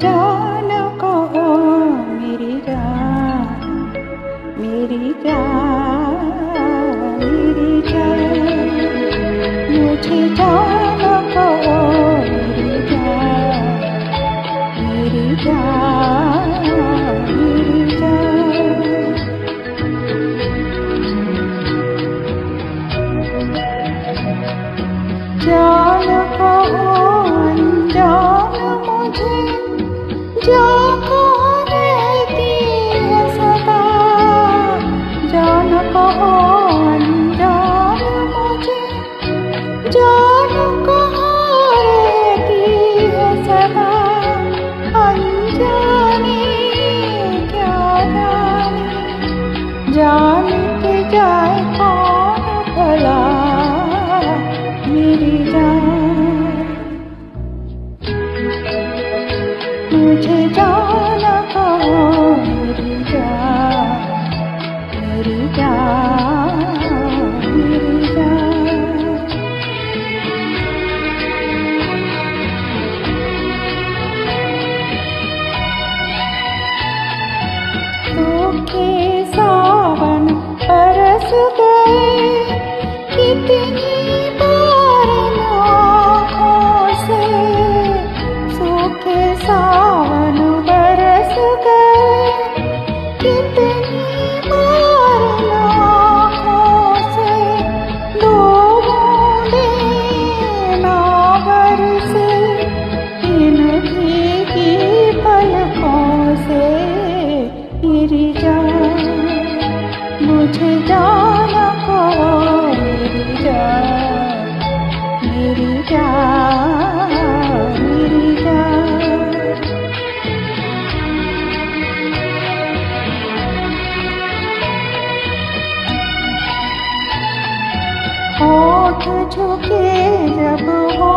जान कहो मेरी जान, मेरी जान, मेरी जान। मुझे जान कहो मेरी जान, मेरी जान, मेरी जान। जान कहो अनजान मुझे, जान कहाँ रहती है सदा। जान कहो अनजान मुझे, जान कहाँ रहती है सदा। अनजाने क्या जाने, जान के जाए कौन भला मेरी जान। मुझे जान कहो मेरी जान, मेरी जान, मेरी जान। सूखे सावन बरस गए कितनी बार आँखों से। सूखे सावन बरस गए कितनी बार आँखों से। दो बूंदें ना बरसे इन भीगी पलकों से मेरी जान। मुझे जान कहो मेरी जान, मेरी जान, मेरी जान। होठ झुके जब हो